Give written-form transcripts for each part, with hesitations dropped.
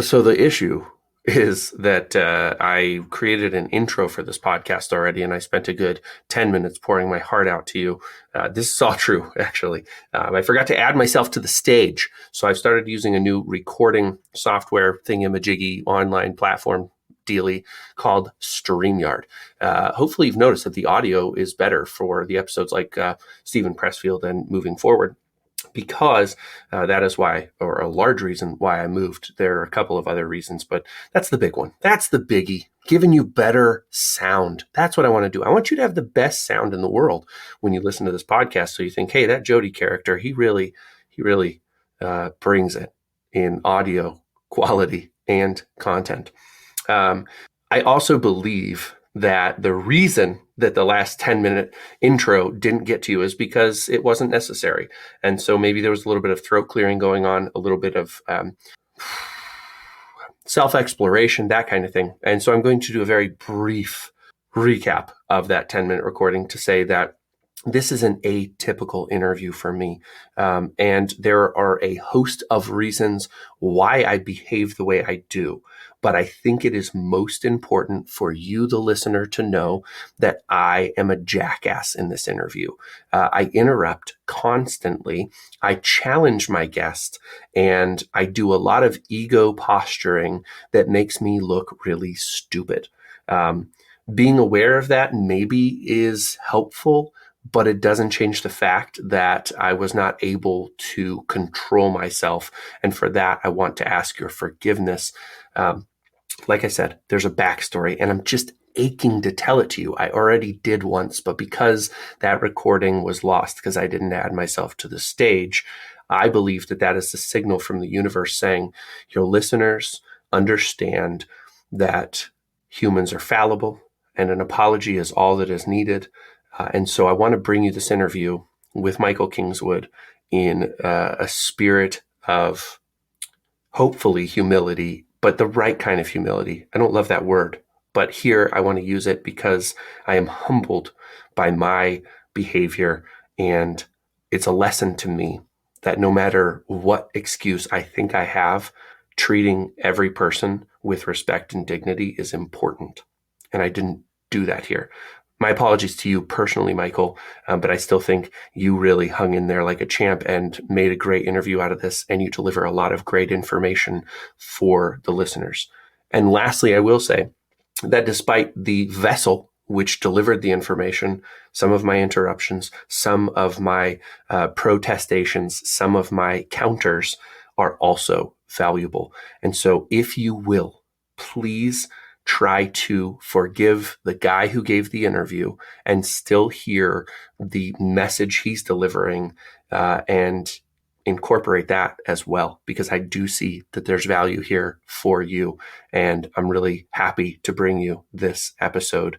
So the issue is that I created an intro for this podcast already, and I spent a good 10 minutes pouring my heart out to you. This is all true, actually. I forgot to add myself to the stage. So I've started using a new recording software thingamajiggy online platform dealy called StreamYard. Hopefully you've noticed that the audio is better for the episodes like Stephen Pressfield and moving forward, because that is why, or a large reason why I moved. There are a couple of other reasons, but that's the big one. That's the biggie, giving you better sound. That's what I want to do. I want you to have the best sound in the world when you listen to this podcast. So you think, hey, that Jody character, he really brings it in audio quality and content. I also believe that the reason that the last 10-minute intro didn't get to you is because it wasn't necessary. And so maybe there was a little bit of throat clearing going on, a little bit of self-exploration, that kind of thing. And so I'm going to do a very brief recap of that 10-minute recording to say that this is an atypical interview for me. And there are a host of reasons why I behave the way I do. But I think it is most important for you, the listener, to know that I am a jackass in this interview. I interrupt constantly. I challenge my guests, and I do a lot of ego posturing that makes me look really stupid. Being aware of that maybe is helpful, but it doesn't change the fact that I was not able to control myself. And for that, I want to ask your forgiveness. Like I said, there's a backstory, and I'm just aching to tell it to you. I already did once, but because that recording was lost because I didn't add myself to the stage, I believe that that is the signal from the universe saying, your listeners understand that humans are fallible and an apology is all that is needed. And so I want to bring you this interview with Michael Kingswood in a spirit of hopefully humility, but the right kind of humility. I don't love that word, but here I want to use it because I am humbled by my behavior. And it's a lesson to me that no matter what excuse I think I have, treating every person with respect and dignity is important. And I didn't do that here. My apologies to you personally, Michael, but I still think you really hung in there like a champ and made a great interview out of this, and you deliver a lot of great information for the listeners. And lastly, I will say that despite the vessel which delivered the information, some of my interruptions, some of my protestations, some of my counters are also valuable. And so if you will, please try to forgive the guy who gave the interview and still hear the message he's delivering and incorporate that as well, because I do see that there's value here for you. And I'm really happy to bring you this episode.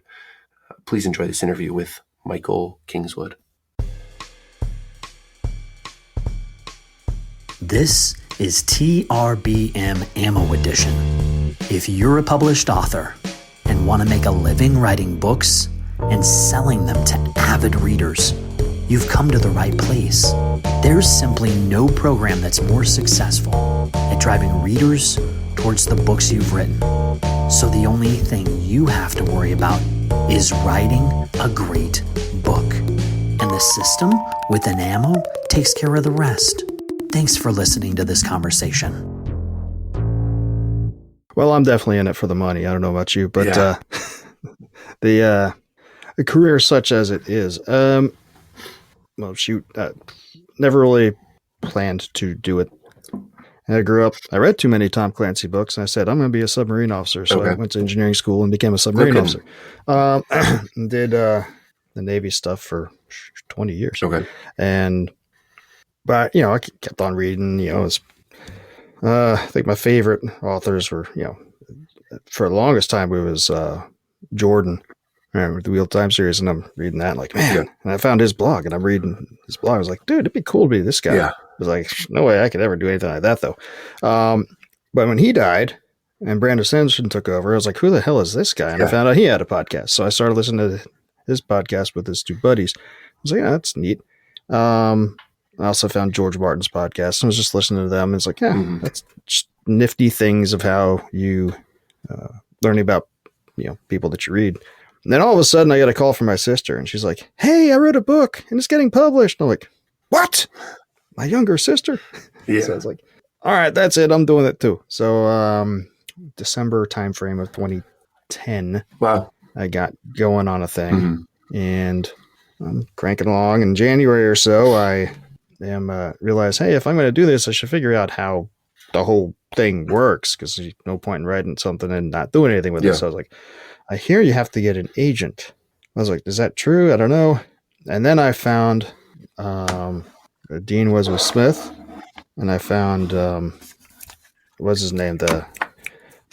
Please enjoy this interview with Michael Kingswood. This is TRBM Ammo Edition. If you're a published author and want to make a living writing books and selling them to avid readers, you've come to the right place. There's simply no program that's more successful at driving readers towards the books you've written. So the only thing you have to worry about is writing a great book. And the system within Ammo takes care of the rest. Thanks for listening to this conversation. Well, I'm definitely in it for the money. I don't know about you, but Yeah. The career such as it is, never really planned to do it. And I read too many Tom Clancy books, and I said, I'm going to be a submarine officer. So I went to engineering school and became a submarine officer. Did the Navy stuff for 20 years. Okay. But I kept on reading, I think my favorite authors were, for the longest time, it was Jordan, with the Wheel of Time series, and I'm reading that, like, man. And I found his blog, and I'm reading his blog. I was like, dude, it'd be cool to be this guy. Yeah. I was like, no way I could ever do anything like that, though. But when he died and Brandon Sanderson took over, I was like, who the hell is this guy? And I found out he had a podcast. So I started listening to his podcast with his two buddies. I was like, yeah, that's neat. I also found George Martin's podcast and was just listening to them. It's like, that's just nifty things of how you learning about people that you read. And then all of a sudden I got a call from my sister and she's like, "Hey, I wrote a book and it's getting published." And I'm like, "What? My younger sister?" Yeah. So I was like, "All right, that's it. I'm doing it too." So December timeframe of 2010, Wow. I got going on a thing, and I'm cranking along. In January or so, I realized, hey, if I'm going to do this, I should figure out how the whole thing works, because there's no point in writing something and not doing anything with it. So I was like, I hear you have to get an agent. I was like, is that true? I don't know. And then I found Dean was with Smith, and I found what's his name, the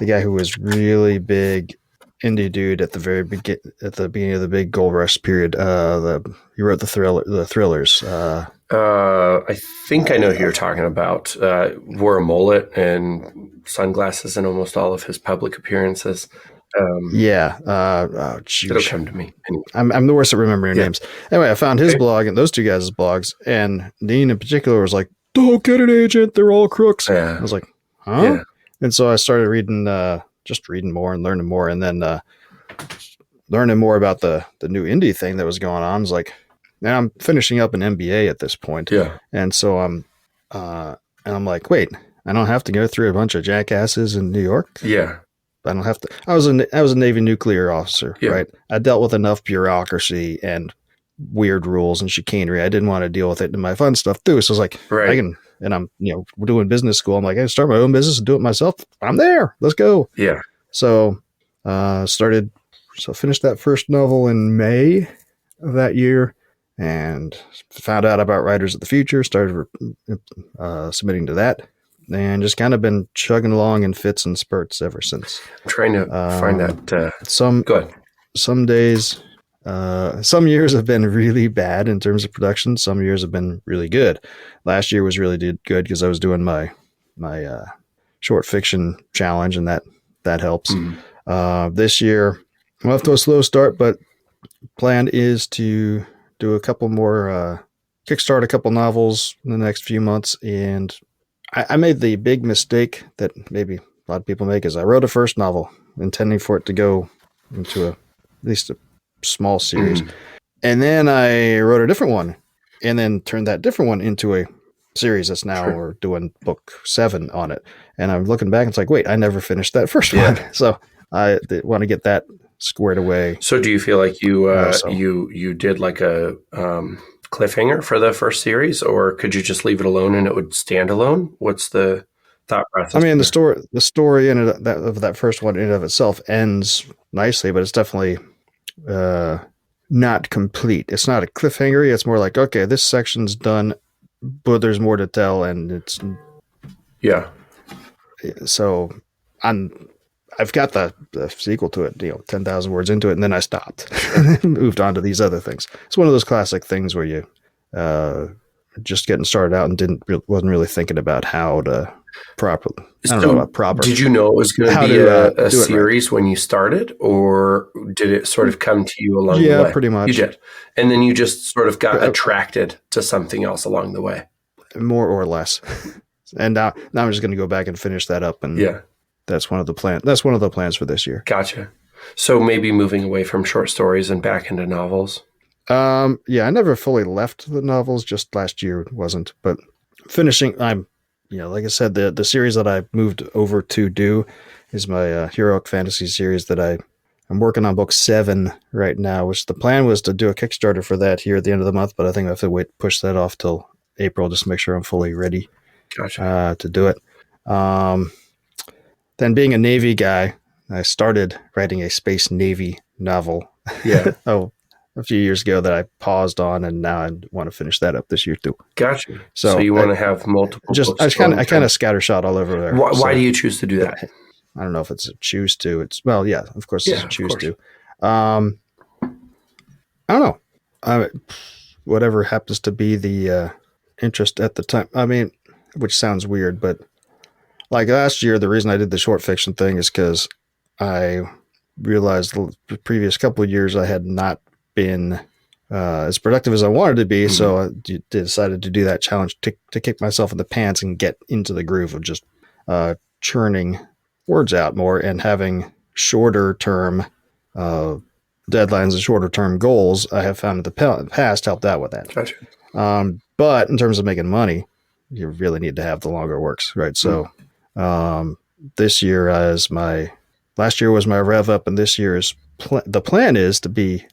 guy who was really big indie dude at the very beginning of the big gold rush period. He wrote the thrillers. I think I know who you're talking about. Wore a mullet and sunglasses in almost all of his public appearances. It'll come to me. Anyway. I'm the worst at remembering names. Anyway, I found his blog and those two guys' blogs, and Dean in particular was like, "Don't get an agent; they're all crooks." Yeah. I was like, "Huh?" Yeah. And so I started reading, just reading more and learning more, and then learning more about the new indie thing that was going on. I was like, and I'm finishing up an MBA at this point. Yeah. And so I'm like, wait, I don't have to go through a bunch of jackasses in New York. Yeah. I don't have to. I was a Navy nuclear officer, right? I dealt with enough bureaucracy and weird rules and chicanery. I didn't want to deal with it in my fun stuff too. So I was like, I can, and I'm, we're doing business school. I'm like, I can start my own business and do it myself. I'm there. Let's go. Yeah. So, finished that first novel in May of that year, and found out about Writers of the Future, started submitting to that, and just kind of been chugging along in fits and spurts ever since. I'm trying to find that. Go ahead. Some days, some years have been really bad in terms of production. Some years have been really good. Last year was really good because I was doing my short fiction challenge, and that helps. This year, I'm off to a slow start, but plan is to do a couple more, kickstart a couple novels in the next few months. And I made the big mistake that maybe a lot of people make, is I wrote a first novel intending for it to go into at least a small series. And then I wrote a different one and then turned that different one into a series that's now we're doing book 7 on it. And I'm looking back and it's like, wait, I never finished that first one. So I want to get that squared away. So do you feel like you did like a cliffhanger for the first series, or could you just leave it alone and it would stand alone? What's the thought process? I mean, the story of that first one in and of itself ends nicely, but it's definitely not complete. It's not a cliffhanger. It's more like, okay, this section's done, but there's more to tell, and it's So I've got the sequel to it, 10,000 words into it, and then I stopped and moved on to these other things. It's one of those classic things where you just getting started out and wasn't really thinking about how to properly. I don't know about proper. Did you know it was going to be a series when you started, or did it sort of come to you along the way? Yeah, pretty much. You did. And then you just sort of got attracted to something else along the way. More or less. And now I'm just going to go back and finish that up, and that's one of the plans. That's one of the plans for this year. Gotcha. So maybe moving away from short stories and back into novels. I never fully left the novels. Just last year wasn't, but finishing. Like I said, the series that I moved over to do is my heroic fantasy series that I'm working on book 7 right now. Which the plan was to do a Kickstarter for that here at the end of the month, but I think I have to push that off till April just to make sure I'm fully ready. Gotcha. To do it. Then being a Navy guy, I started writing a Space Navy novel. Yeah. A few years ago that I paused on, and now I want to finish that up this year too. Gotcha. So you want to have multiple books? I kind of scattershot all over there. Why do you choose to do that? I don't know if it's a choose to. Of course it's a choose to. I don't know. Whatever happens to be the interest at the time. I mean, which sounds weird, but like last year, the reason I did the short fiction thing is because I realized the previous couple of years I had not been as productive as I wanted to be. So I decided to do that challenge to kick myself in the pants and get into the groove of just churning words out more, and having shorter term deadlines and shorter term goals, I have found in the past helped out with that. Gotcha. But in terms of making money, you really need to have the longer works, right? So this year, last year was my rev up, and this year is the plan is to be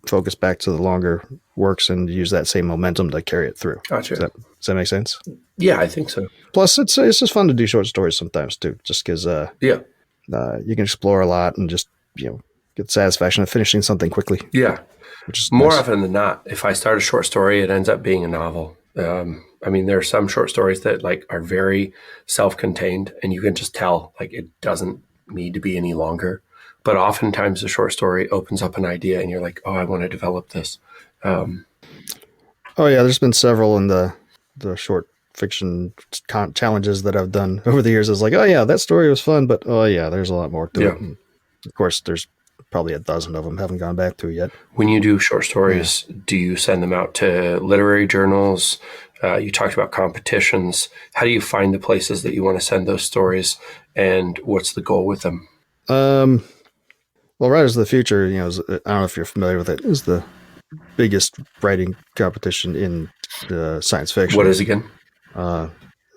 focused back to the longer works and use that same momentum to carry it through. Gotcha. Does that make sense? Yeah, I think so. Plus, it's just fun to do short stories sometimes too, just because you can explore a lot and just get satisfaction of finishing something quickly. Yeah. Which is more nice. often than not, if I start a short story, it ends up being a novel. I mean, there are some short stories that like are very self-contained, and you can just tell like it doesn't need to be any longer. But oftentimes, the short story opens up an idea, and you're like, "Oh, I want to develop this." Oh yeah, there's been several in the short fiction challenges that I've done over the years. I was like, "Oh yeah, that story was fun," but oh yeah, there's a lot more to it. And of course, there's probably a dozen of them haven't gone back to yet. When you do short stories, do you send them out to literary journals? You talked about competitions. How do you find the places that you want to send those stories, and what's the goal with them? Well, Writers of the Future, I don't know if you're familiar with it, is the biggest writing competition in science fiction. What is it again?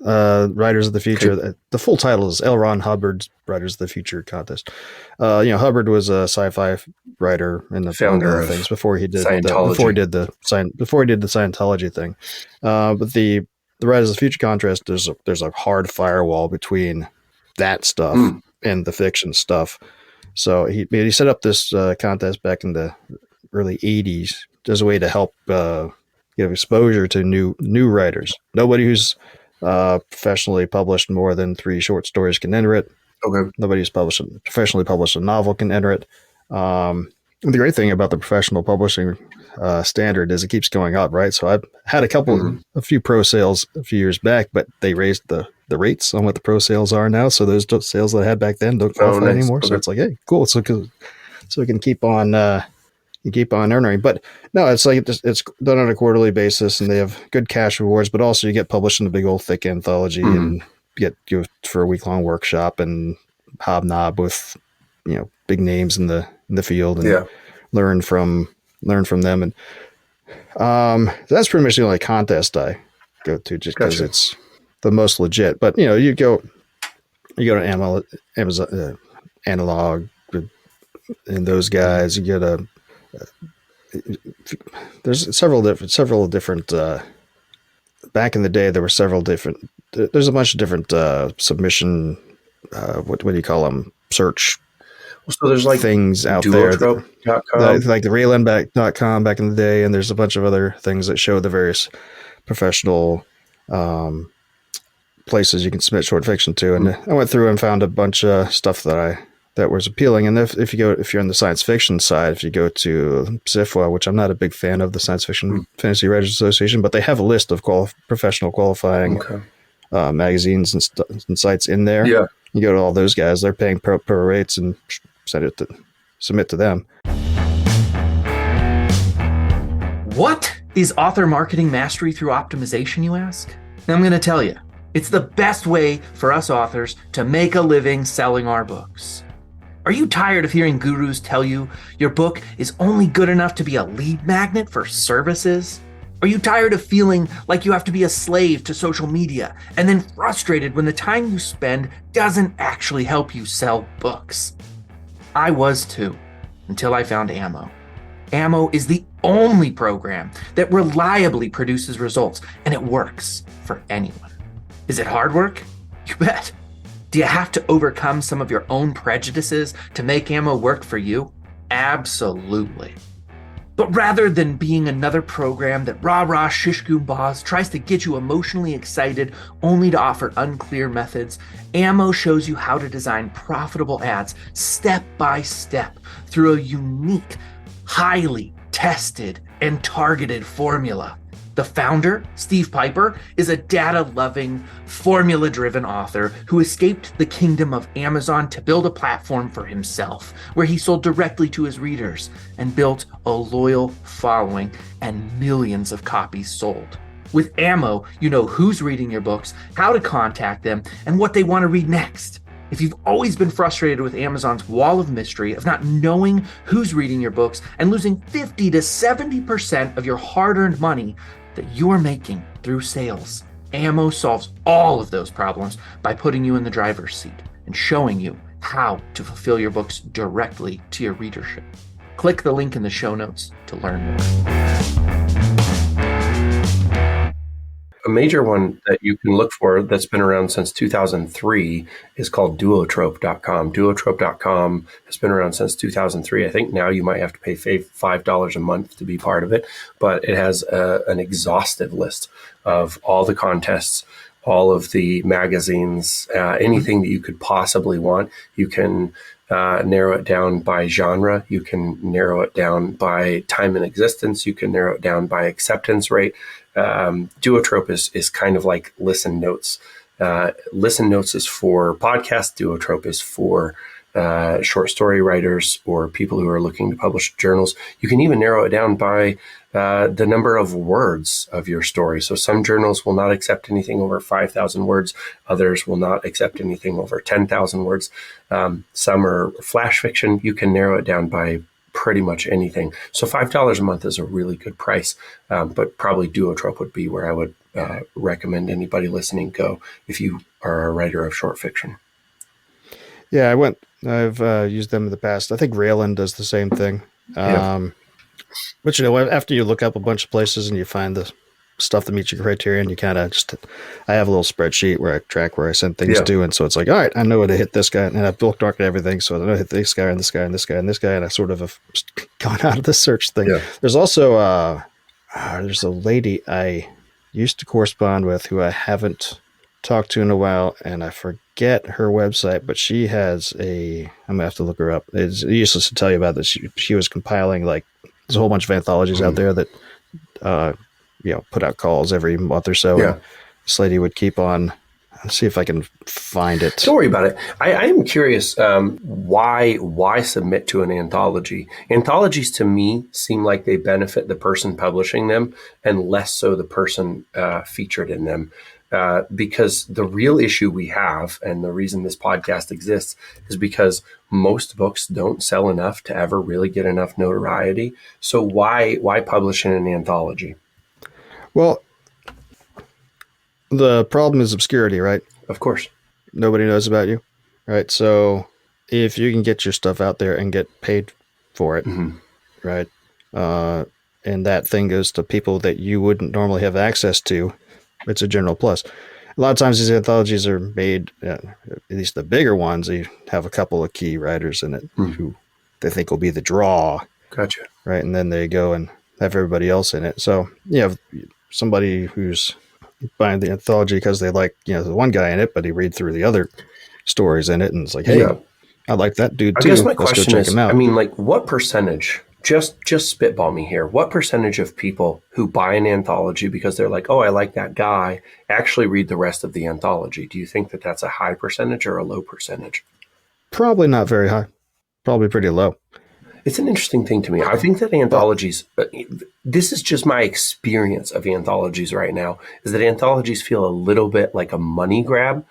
Writers of the Future. Okay. The full title is L. Ron Hubbard's Writers of the Future contest. Hubbard was a sci-fi writer and the founder of things before he did Scientology. Before he did the Scientology thing. But the Writers of the Future contest, there's a hard firewall between that stuff and the fiction stuff. So he set up this contest back in the early 80s as a way to help give exposure to new writers. Nobody who's professionally published more than 3 short stories can enter it. Okay. Nobody who's professionally published a novel can enter it. The great thing about the professional publishing standard is it keeps going up, right? So I've had a few pro sales a few years back, but they raised the rates on what the pro sales are now. So those sales that I had back then don't qualify anymore. Okay. So it's like, hey, cool. So we can keep on earning. But no, it's like it's done on a quarterly basis, and they have good cash rewards, but also you get published in a big old thick anthology and go for a week-long workshop and hobnob with big names in the field and learn from them. And that's pretty much the only contest I go to, just because it's the most legit. But you go to Amazon Analog and those guys. You get there's several different back in the day there were several different there's a bunch of different submission what do you call them, search so there's like things out there like the Raylanback.com back in the day, and there's a bunch of other things that show the various professional places you can submit short fiction to, and I went through and found a bunch of stuff that was appealing. And if you're on the science fiction side, if you go to SIFWA, which I'm not a big fan of, the Science Fiction Fantasy Writers Association, but they have a list of professional qualifying magazines and sites in there. Yeah. You go to all those guys, they're paying pro rates and submit to them. What is author marketing mastery through optimization, you ask? Now I'm going to tell you. It's the best way for us authors to make a living selling our books. Are you tired of hearing gurus tell you your book is only good enough to be a lead magnet for services? Are you tired of feeling like you have to be a slave to social media and then frustrated when the time you spend doesn't actually help you sell books? I was too, until I found Ammo. Ammo is the only program that reliably produces results, and it works for anyone. Is it hard work? You bet. Do you have to overcome some of your own prejudices to make Ammo work for you? Absolutely. But rather than being another program that rah-rah shish-goom-bahs tries to get you emotionally excited only to offer unclear methods, Ammo shows you how to design profitable ads step by step through a unique, highly tested and targeted formula. The founder, Steve Piper, is a data-loving, formula-driven author who escaped the kingdom of Amazon to build a platform for himself, where he sold directly to his readers and built a loyal following and millions of copies sold. With Ammo, you know who's reading your books, how to contact them, and what they want to read next. If you've always been frustrated with Amazon's wall of mystery of not knowing who's reading your books and losing 50 to 70% of your hard-earned money that you're making through sales, Ammo solves all of those problems by putting you in the driver's seat and showing you how to fulfill your books directly to your readership. Click the link in the show notes to learn more. A major one that you can look for that's been around since 2003 is called duotrope.com. Duotrope.com has been around since 2003. I think now you might have to pay $5 a month to be part of it, but it has an exhaustive list of all the contests, all of the magazines, anything that you could possibly want. You can narrow it down by genre. You can narrow it down by time in existence. You can narrow it down by acceptance rate. Duotrope is kind of like Listen Notes. Listen Notes is for podcasts. Duotrope is for short story writers or people who are looking to publish journals. You can even narrow it down by the number of words of your story. So some journals will not accept anything over 5,000 words. Others will not accept anything over 10,000 words. Some are flash fiction. You can narrow it down by pretty much anything. So $5 a month is a really good price, but probably Duotrope would be where I would recommend anybody listening go if you are a writer of short fiction. Yeah, I've used them in the past. I think Raylan does the same thing. But after you look up a bunch of places and you find the stuff that meets your criteria, and you kind of I have a little spreadsheet where I track where I send things to. And so it's like, all right, I know where to hit this guy, and I've bookmarked everything. So I know to hit this guy and this guy and this guy and this guy. And I sort of have gone out of the search thing. Yeah. There's also, there's a lady I used to correspond with who I haven't talked to in a while, and I forget her website, but she has I'm gonna have to look her up. It's useless to tell you about this. She was compiling like there's a whole bunch of anthologies out there that put out calls every month or so. Yeah. This lady would keep on. Let's see if I can find it. Don't worry about it. I am curious why submit to an anthology? Anthologies to me seem like they benefit the person publishing them and less so the person featured in them. Because the real issue we have, and the reason this podcast exists, is because most books don't sell enough to ever really get enough notoriety. So why publish in an anthology? Well, the problem is obscurity, right? Of course. Nobody knows about you, right? So if you can get your stuff out there and get paid for it, right? And that thing goes to people that you wouldn't normally have access to, it's a general plus. A lot of times these anthologies are made, at least the bigger ones, they have a couple of key writers in it who they think will be the draw. Gotcha. Right. And then they go and have everybody else in it. So you have somebody who's buying the anthology because they like, the one guy in it, but he read through the other stories in it. And it's like, hey, I like that dude too. I guess my question is, what percentage, just spitball me here, what percentage of people who buy an anthology because they're like, oh, I like that guy, actually read the rest of the anthology? Do you think that that's a high percentage or a low percentage? Probably not very high. Probably pretty low. It's an interesting thing to me. I think that anthologies, this is just my experience of anthologies right now, is that anthologies feel a little bit like a money grab.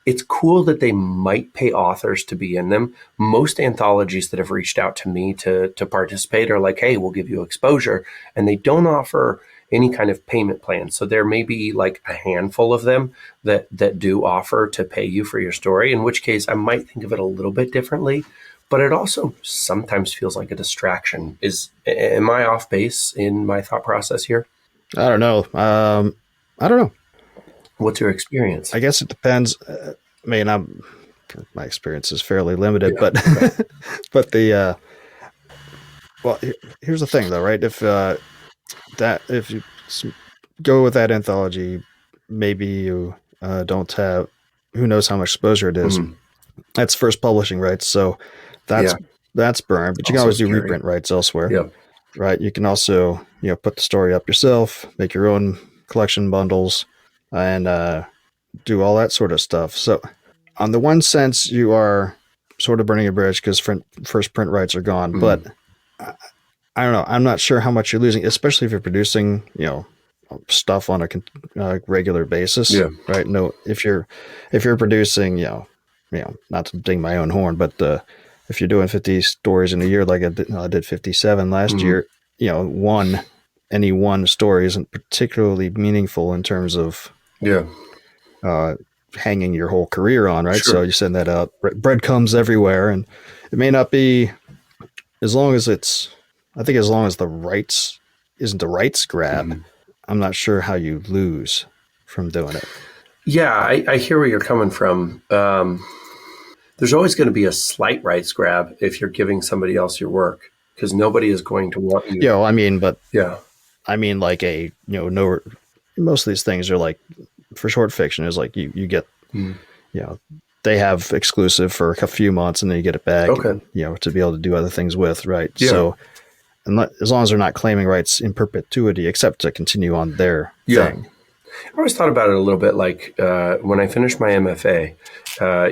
It's cool that they might pay authors to be in them. Most anthologies that have reached out to me to participate are like, hey, we'll give you exposure. And they don't offer any kind of payment plan. So there may be like a handful of them that do offer to pay you for your story, in which case I might think of it a little bit differently. But it also sometimes feels like a distraction. Am I off base in my thought process here? I don't know. I don't know. What's your experience? I guess it depends. My experience is fairly limited, but but here's the thing though, right? If you go with that anthology, maybe you don't have, who knows how much exposure it is. That's first publishing rights, so that's burned. But you can always do reprint rights elsewhere, right? You can also put the story up yourself, make your own collection bundles, and do all that sort of stuff. So on the one sense, you are sort of burning a bridge because first print rights are gone. But I don't know. I'm not sure how much you're losing, especially if you're producing, stuff on a regular basis. Yeah. Right. No, if you're producing, not to ding my own horn, but if you're doing 50 stories in a year, like I did 57 last year, any one story isn't particularly meaningful in terms of Yeah. hanging your whole career on, right? Sure. So you send that out, breadcrumbs everywhere, and it may not be as long as the rights isn't a rights grab. I'm not sure how you lose from doing it. Yeah, I hear where you're coming from. There's always going to be a slight rights grab if you're giving somebody else your work, because nobody is going to want you. Yeah, I mean, but yeah, I mean, like no. Most of these things are like for short fiction is like you get, they have exclusive for a few months and then you get it back. Okay. And, to be able to do other things with, right? Yeah. So, as long as they're not claiming rights in perpetuity, except to continue on their thing. I always thought about it a little bit like when I finished my MFA,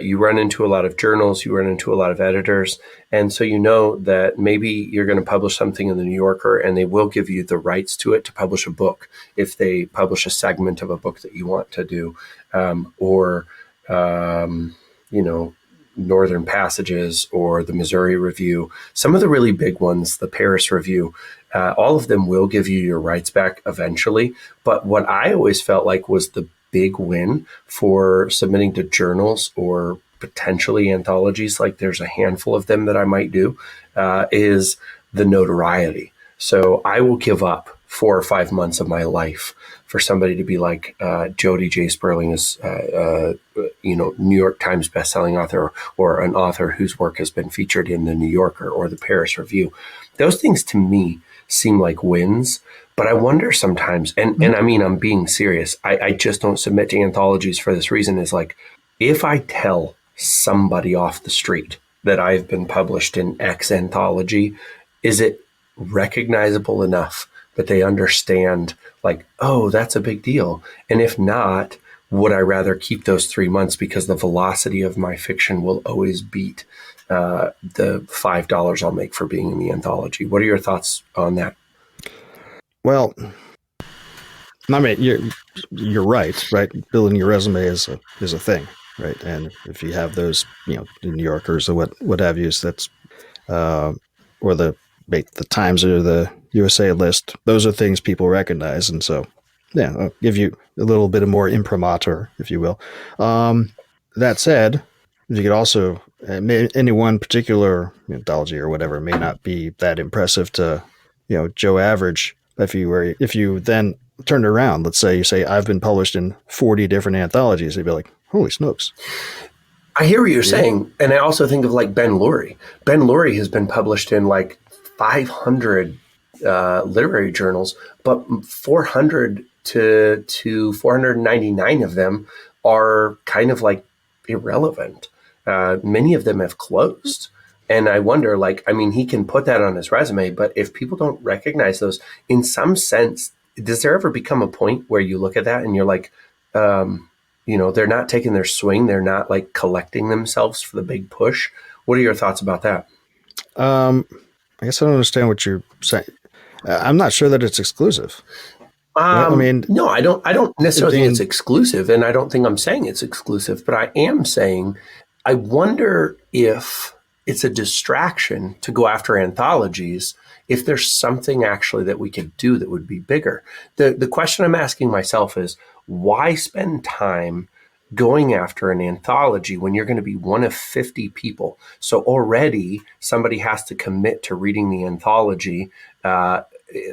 you run into a lot of journals, you run into a lot of editors. And so you know that maybe you're going to publish something in the New Yorker and they will give you the rights to it to publish a book if they publish a segment of a book that you want to do, or Northern Passages or the Missouri Review. Some of the really big ones, the Paris Review, all of them will give you your rights back eventually. But what I always felt like was the big win for submitting to journals or potentially anthologies, like there's a handful of them that I might do, is the notoriety. So I will give up 4 or 5 months of my life for somebody to be like Jody J. Sperling is, New York Times bestselling author, or an author whose work has been featured in the New Yorker or the Paris Review. Those things to me seem like wins, but I wonder sometimes, and I mean, I'm being serious. I just don't submit to anthologies for this reason, is like, if I tell somebody off the street that I've been published in X anthology, is it recognizable enough that they understand, like, oh, that's a big deal? And if not, would I rather keep those 3 months because the velocity of my fiction will always beat the $5 I'll make for being in the anthology? What are your thoughts on that? Well, I mean, you're right. Building your resume is a thing, right? And if you have those, the New Yorkers or what have you, that's or the Times or the USA list, those are things people recognize, and so I'll give you a little bit of more imprimatur, if you will. That said, you could also any one particular anthology or whatever may not be that impressive to Joe Average. If you then turn it around, let's say you say I've been published in 40 different anthologies, they'd be like, holy smokes. I hear what you're saying, and I also think of like Ben Lurie. Ben Lurie has been published in like 500 literary journals, but 400 to 499 of them are kind of like irrelevant. Many of them have closed. And I wonder, he can put that on his resume, but if people don't recognize those, in some sense, does there ever become a point where you look at that and you're like, they're not taking their swing, they're not like collecting themselves for the big push? What are your thoughts about that? I guess I don't understand what you're saying. I'm not sure that it's exclusive. No, I don't necessarily think it's exclusive, and I don't think I'm saying it's exclusive, but I am saying I wonder if it's a distraction to go after anthologies, if there's something actually that we could do that would be bigger. The question I'm asking myself is, why spend time going after an anthology when you're going to be one of 50 people? So already somebody has to commit to reading the anthology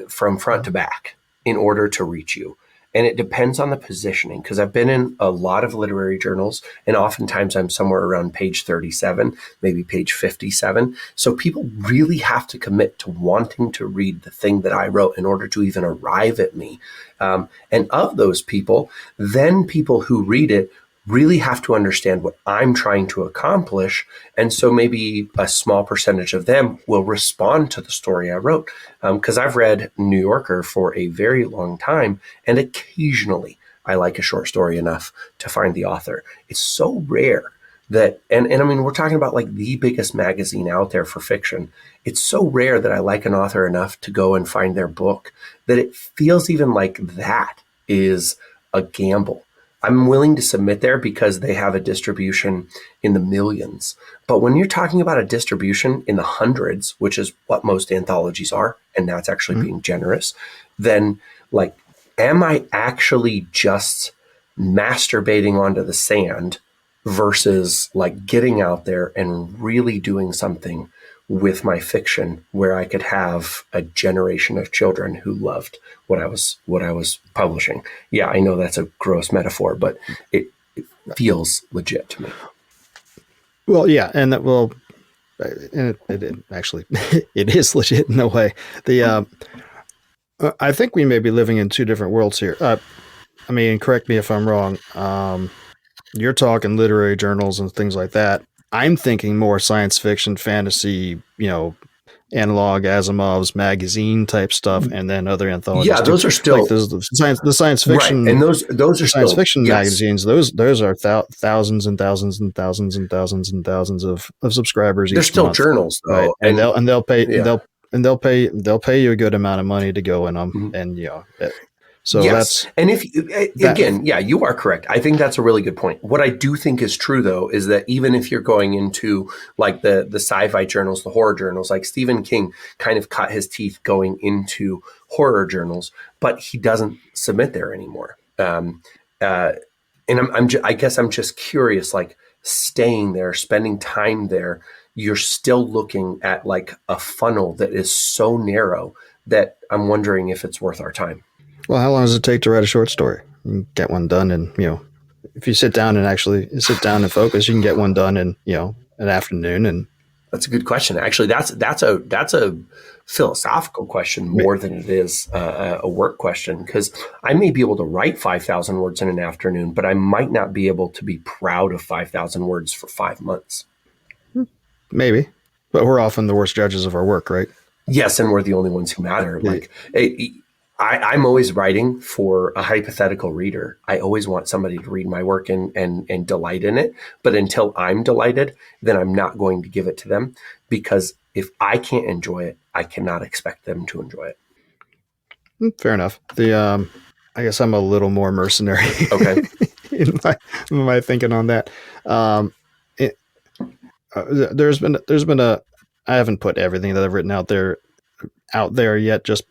from front to back in order to reach you. And it depends on the positioning, because I've been in a lot of literary journals, and oftentimes I'm somewhere around page 37, maybe page 57. So people really have to commit to wanting to read the thing that I wrote in order to even arrive at me. And of those people, then people who read it really have to understand what I'm trying to accomplish. And so maybe a small percentage of them will respond to the story I wrote. Because I've read New Yorker for a very long time, and occasionally I like a short story enough to find the author. It's so rare that, and I mean, we're talking about like the biggest magazine out there for fiction. It's so rare that I like an author enough to go and find their book that it feels even like that is a gamble. I'm willing to submit there because they have a distribution in the millions. But when you're talking about a distribution in the hundreds, which is what most anthologies are, and that's actually being generous, then like, am I actually just masturbating onto the sand versus like getting out there and really doing something with my fiction where I could have a generation of children who loved what I was publishing? Yeah, I know that's a gross metaphor, but it feels legit to me. Well, yeah, and that will, and it actually it is legit in a way. I think we may be living in two different worlds here. I mean, correct me if I'm wrong. You're talking literary journals and things like that. I'm thinking more science fiction, fantasy, analog Asimov's magazine type stuff, and then other anthologies. Yeah, those are still like the science fiction, right. And those are science still, fiction yes. magazines. Those are thousands and thousands and thousands and thousands and thousands of subscribers. They're each still month, journals, though, right? And they'll pay yeah. they'll pay you a good amount of money to go in them, and so yes. And if again, yeah, you are correct. I think that's a really good point. What I do think is true, though, is that even if you're going into like the sci-fi journals, the horror journals, like Stephen King kind of cut his teeth going into horror journals, but he doesn't submit there anymore. And I guess I'm just curious, like staying there, spending time there, you're still looking at like a funnel that is so narrow that I'm wondering if it's worth our time. Well, how long does it take to write a short story? You can get one done in, if you sit down and focus, you can get one done in, an afternoon. And that's a good question. Actually, that's a philosophical question more than it is a work question, because I may be able to write 5,000 words in an afternoon, but I might not be able to be proud of 5,000 words for 5 months. Maybe, but we're often the worst judges of our work, right? Yes, and we're the only ones who matter. Like, I'm always writing for a hypothetical reader. I always want somebody to read my work and delight in it. But until I'm delighted, then I'm not going to give it to them, because if I can't enjoy it, I cannot expect them to enjoy it. Fair enough. I guess I'm a little more mercenary. Okay. in my thinking on that. There's been I haven't put everything that I've written out there yet, just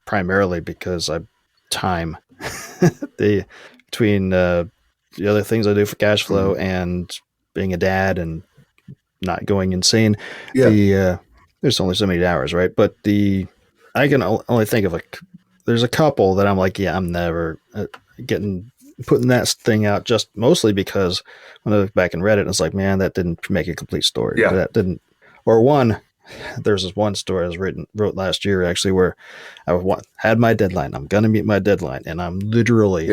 primarily because I time between the other things I do for cash flow and being a dad and not going insane. Yeah. There's only so many hours, right? But I can only think of there's a couple that I'm like, yeah, I'm never putting that thing out, just mostly because when I look back and read it, it's like, man, that didn't make a complete story. Yeah. That didn't, or one. There's this one story I wrote last year, actually, where I had my deadline. I'm going to meet my deadline. And I'm literally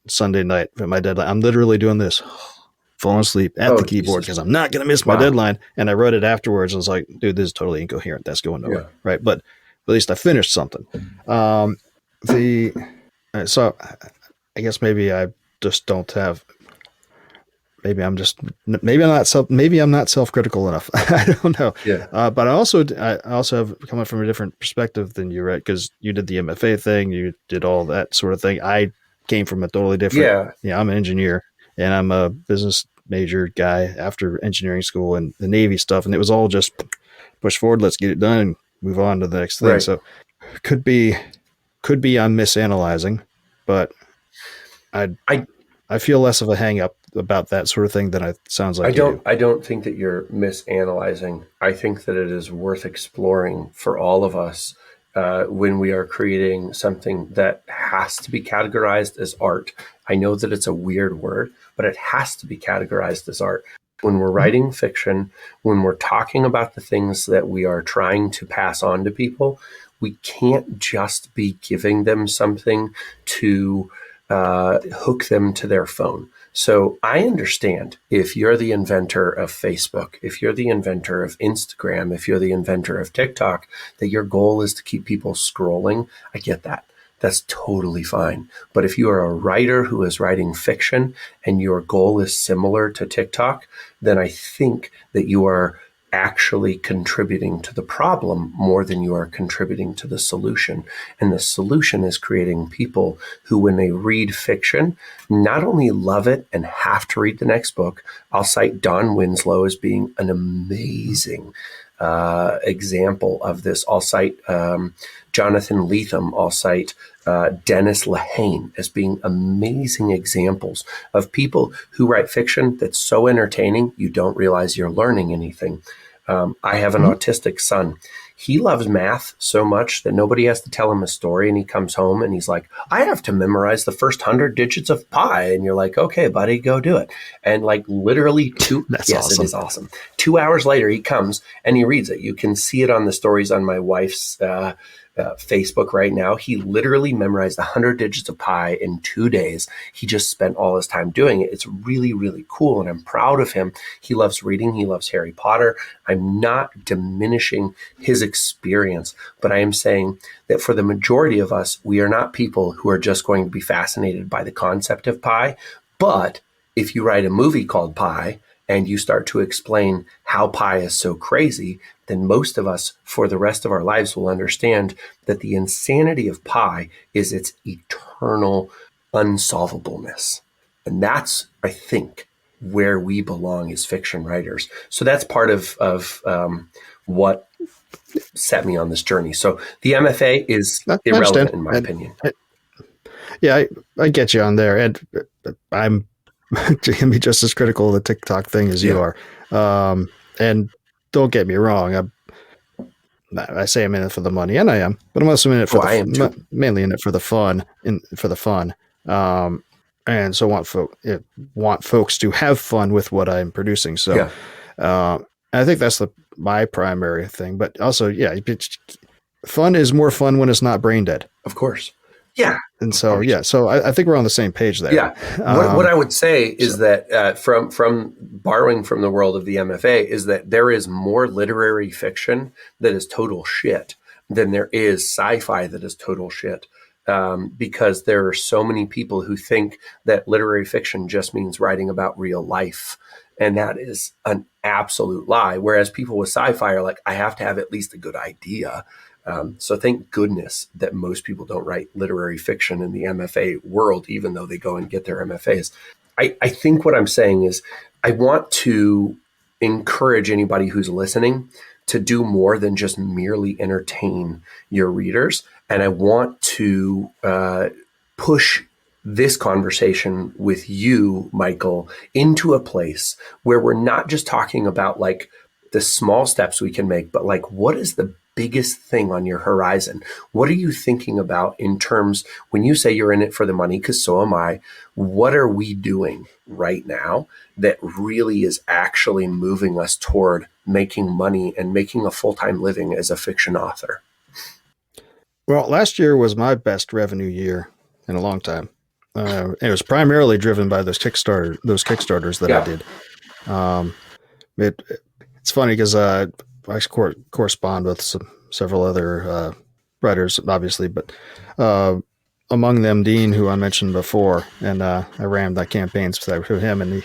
Sunday night at my deadline. I'm literally doing this, falling asleep at the keyboard because I'm not going to miss my deadline. And I wrote it afterwards. I was like, dude, this is totally incoherent. That's going nowhere. Yeah. Right. But at least I finished something. So I guess maybe I just don't have, maybe I'm not self-critical enough. I don't know. Yeah. But I also have coming from a different perspective than you, right? Because you did the MFA thing, you did all that sort of thing. I came from a totally different. Yeah. I'm an engineer and I'm a business major guy after engineering school and the Navy stuff, and it was all just push forward, let's get it done, and move on to the next thing. Right. So could be I'm misanalyzing, but I feel less of a hang up about that sort of thing than it sounds like. I don't think that you're misanalyzing. I think that it is worth exploring for all of us when we are creating something that has to be categorized as art. I know that it's a weird word, but it has to be categorized as art. When we're writing fiction, when we're talking about the things that we are trying to pass on to people, we can't just be giving them something to hook them to their phone. So I understand if you're the inventor of Facebook, if you're the inventor of Instagram, if you're the inventor of TikTok, that your goal is to keep people scrolling. I get that. that's totally fine. But if you are a writer who is writing fiction and your goal is similar to TikTok, then I think that you are actually contributing to the problem more than you are contributing to the solution. And the solution is creating people who, when they read fiction, not only love it and have to read the next book. I'll cite Don Winslow as being an amazing example of this. I'll cite Jonathan Lethem. I'll cite Dennis Lehane as being amazing examples of people who write fiction that's so entertaining you don't realize you're learning anything. I have an autistic son. He loves math so much that nobody has to tell him a story, and he comes home and he's like, I have to memorize the first 100 digits of pi. And you're like, okay, buddy, go do it. And like literally That's yes, awesome. it is awesome. 2 hours later, he comes and he reads it. You can see it on the stories on my wife's Facebook right now. He literally memorized 100 digits of pi in 2 days. He just spent all his time doing it. It's really, really cool. And I'm proud of him. He loves reading. He loves Harry Potter. I'm not diminishing his experience, but I am saying that for the majority of us, we are not people who are just going to be fascinated by the concept of pi. But if you write a movie called Pi and you start to explain how pi is so crazy, then most of us for the rest of our lives will understand that the insanity of pi is its eternal unsolvableness. And that's, I think, where we belong as fiction writers. So that's part of what set me on this journey. So the MFA is irrelevant in my opinion. I get you on there. And I'm going to be just as critical of the TikTok thing as you are. And don't get me wrong. I say I'm in it for the money, and I am, but I'm also in it for mainly in it for the fun. And so want folks to have fun with what I'm producing. So, I think that's my primary thing. But also, fun is more fun when it's not brain dead. Of course. Yeah. And so, so I think we're on the same page there. Yeah. What I would say is that from borrowing from the world of the MFA is that there is more literary fiction that is total shit than there is sci-fi that is total shit. Because there are so many people who think that literary fiction just means writing about real life. And that is an absolute lie. Whereas people with sci-fi are like, I have to have at least a good idea. So thank goodness that most people don't write literary fiction in the MFA world, even though they go and get their MFAs. I think what I'm saying is I want to encourage anybody who's listening to do more than just merely entertain your readers. And I want to push this conversation with you, Michael, into a place where we're not just talking about like the small steps we can make, but like what is the biggest thing on your horizon? What are you thinking about in terms, when you say you're in it for the money, because so am I, what are we doing right now that really is actually moving us toward making money and making a full-time living as a fiction author? Well, last year was my best revenue year in a long time. It was primarily driven by those Kickstarters that I did. It's funny because I correspond with several other writers, obviously, but among them, Dean, who I mentioned before, and I ran that campaigns with him. And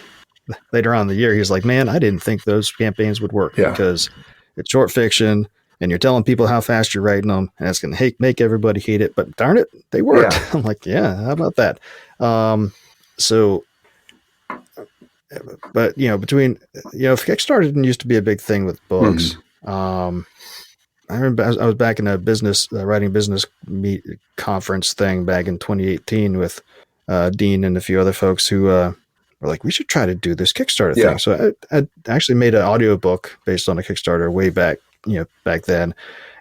later on in the year, he was like, "Man, I didn't think those campaigns would work because it's short fiction." And you're telling people how fast you're writing them, and it's going to make everybody hate it. But darn it, they worked. Yeah. I'm like, how about that? But between Kickstarter didn't used to be a big thing with books. I remember I was back in a writing business conference thing back in 2018 with Dean and a few other folks who were like, we should try to do this Kickstarter thing. So I actually made an audiobook based on a Kickstarter way back then.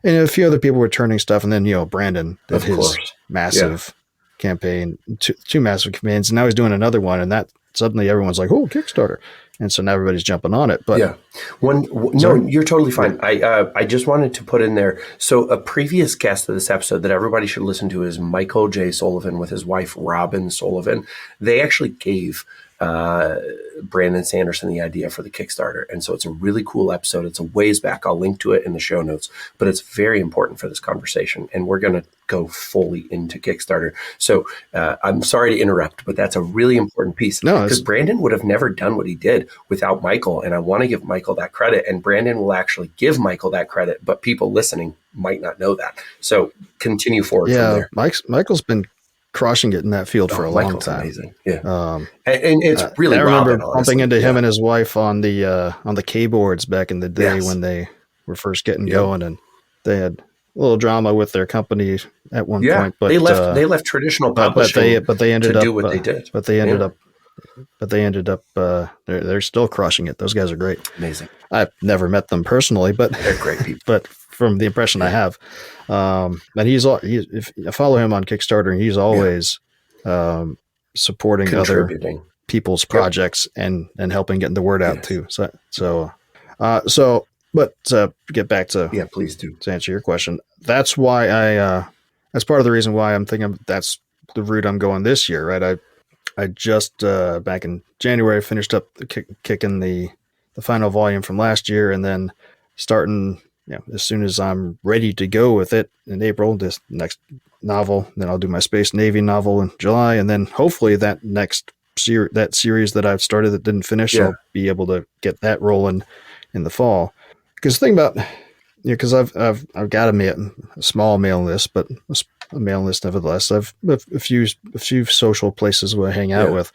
And a few other people were turning stuff. And then, Brandon did his massive campaign, two massive campaigns. And now he's doing another one. And that suddenly everyone's like, oh, Kickstarter. And so now everybody's jumping on it. But no, you're totally fine. I just wanted to put in there. So a previous guest of this episode that everybody should listen to is Michael J. Sullivan with his wife, Robin Sullivan. They actually gave Brandon Sanderson the idea for the Kickstarter. And so it's a really cool episode. It's a ways back. I'll link to it in the show notes, but it's very important for this conversation. And we're going to go fully into Kickstarter. So I'm sorry to interrupt, but that's a really important piece. No, because Brandon would have never done what he did without Michael. And I want to give Michael that credit. And Brandon will actually give Michael that credit, but people listening might not know that. So continue forward from there. Michael's been crushing it in that field for a long time. Amazing. Yeah. And it's really I remember Robin, bumping into him and his wife on the keyboards back in the day when they were first getting going, and they had a little drama with their company at one point. But they left traditional publishing but they ended to up do what they did. But they ended up they're still crushing it. Those guys are great. Amazing. I've never met them personally, but they're great people. But from the impression I have, and if I follow him on Kickstarter, and he's always supporting other people's projects and helping getting the word out too. But to get back to please do. To answer your question, that's why that's part of the reason why I'm thinking that's the route I'm going this year. Right, I just back in January finished up kicking the final volume from last year, and then starting. As soon as I'm ready to go with it in April, this next novel, then I'll do my Space Navy novel in July, and then hopefully that next series that I've started that didn't finish, I'll be able to get that rolling in the fall. Because the thing about, because I've got a small mailing list, but a mailing list nevertheless. I've a few social places where I hang out with,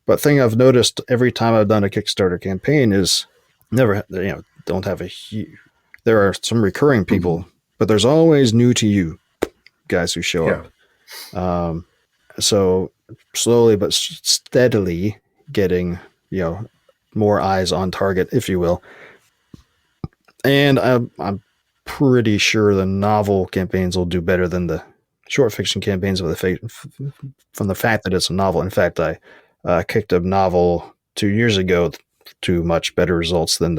but thing I've noticed every time I've done a Kickstarter campaign is don't have a huge. There are some recurring people, but there's always new to you guys who show up. So slowly but steadily getting, more eyes on target, if you will. And I'm pretty sure the novel campaigns will do better than the short fiction campaigns from the fact that it's a novel. In fact, I kicked a novel 2 years ago to much better results than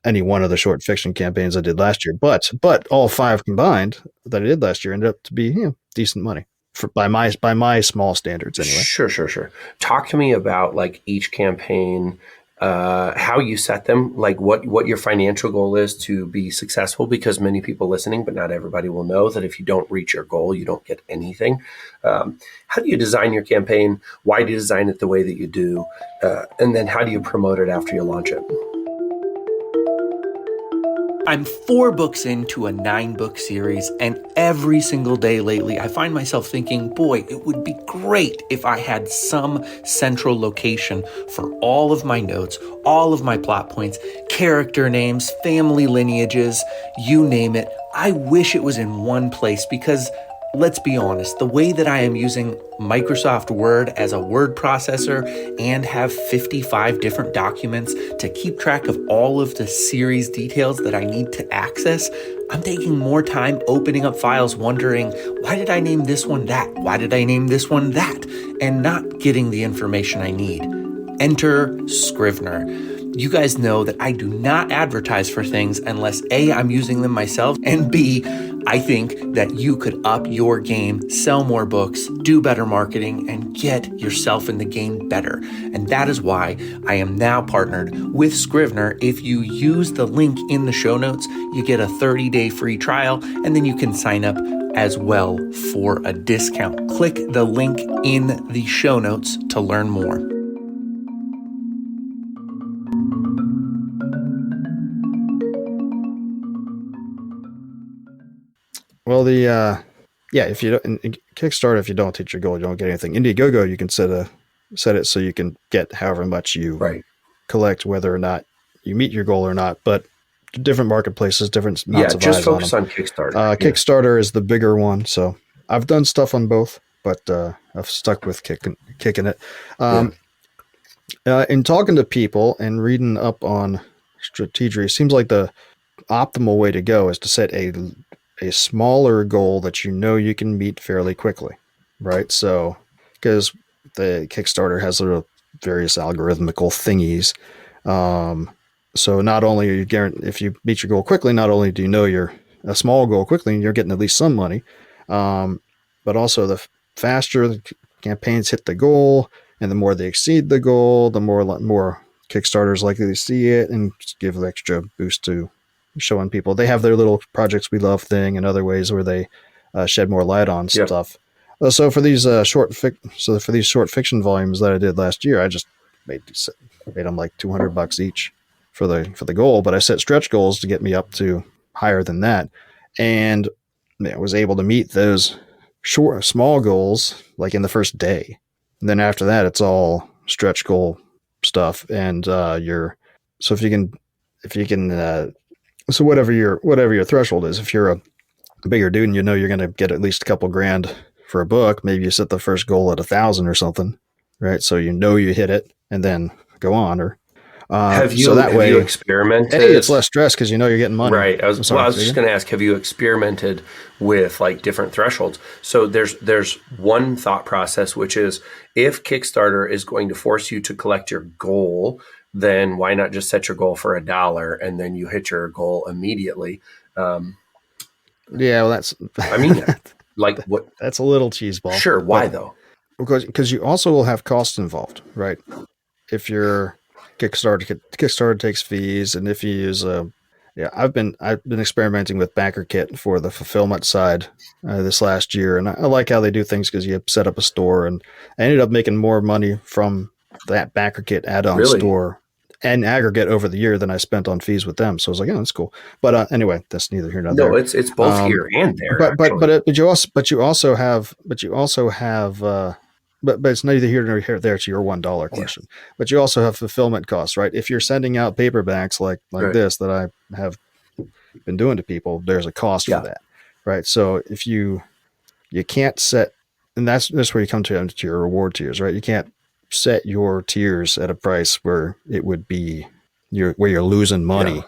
any one of the short fiction campaigns I did last year, but all 5 combined that I did last year ended up to be decent money by my small standards anyway. Sure. Talk to me about like each campaign, how you set them, like what your financial goal is to be successful, because many people listening, but not everybody will know that if you don't reach your goal, you don't get anything. How do you design your campaign? Why do you design it the way that you do? And then how do you promote it after you launch it? I'm 4 books into a 9-book series, and every single day lately, I find myself thinking, boy, it would be great if I had some central location for all of my notes, all of my plot points, character names, family lineages, you name it. I wish it was in one place because, let's be honest, the way that I am using Microsoft Word as a word processor and have 55 different documents to keep track of all of the series details that I need to access, I'm taking more time opening up files wondering, why did I name this one that? Why did I name this one that? And not getting the information I need. Enter Scrivener. You guys know that I do not advertise for things unless A, I'm using them myself, and B, I think that you could up your game, sell more books, do better marketing, and get yourself in the game better. And that is why I am now partnered with Scrivener. If you use the link in the show notes, you get a 30-day free trial, and then you can sign up as well for a discount. Click the link in the show notes to learn more. Well, if you don't in Kickstarter, if you don't hit your goal, you don't get anything. Indiegogo, you can set it so you can get however much you collect, whether or not you meet your goal or not. But different marketplaces, different amounts of eyes on them. Just focus on Kickstarter. Kickstarter is the bigger one, so I've done stuff on both, but I've stuck with kicking it. In talking to people and reading up on strategy, it seems like the optimal way to go is to set a smaller goal that you can meet fairly quickly, right? So, because the Kickstarter has little various algorithmical thingies, so not only are you guaranteed, if you meet your goal quickly, not only do you know you're a small goal quickly, you're getting at least some money, but also the faster the campaigns hit the goal, And the more they exceed the goal, the more Kickstarters likely to see it and give an extra boost to showing people. They have their little projects we love thing and other ways where they shed more light on Yep. stuff. So for these short fiction volumes that I did last year, I just made them like $200 each for the goal, but I set stretch goals to get me up to higher than that, and I was able to meet those small goals like in the first day. And then after that, it's all stretch goal stuff, and so whatever your threshold is, if you're a bigger dude and you're going to get at least a couple grand for a book, maybe you set the first goal at 1,000 or something, right? So you hit it and then go on. Or have you experimented? It's less stress because you're getting money. Right. I was just going to ask, have you experimented with like different thresholds? So there's one thought process, which is if Kickstarter is going to force you to collect your goal, then why not just set your goal for $1 and then you hit your goal immediately? Yeah, well, that's. I mean, like what? That's a little cheeseball. Sure. Why though? Because you also will have costs involved, right? If your Kickstarter takes fees, and if you use I've been experimenting with BackerKit for the fulfillment side this last year, and I like how they do things because you set up a store, and I ended up making more money from that BackerKit add-on store and aggregate over the year than I spent on fees with them. So I was like, oh, that's cool. But anyway, that's neither here nor there. No, it's both here and there. But you also have but it's neither here nor there to your $1 question. Yeah. But you also have fulfillment costs, right? If you're sending out paperbacks like right. this that I have been doing to people, there's a cost for that, right? So if you can't set, and that's where you come to your reward tiers, right? You can't set your tiers at a price where it would be where you're losing money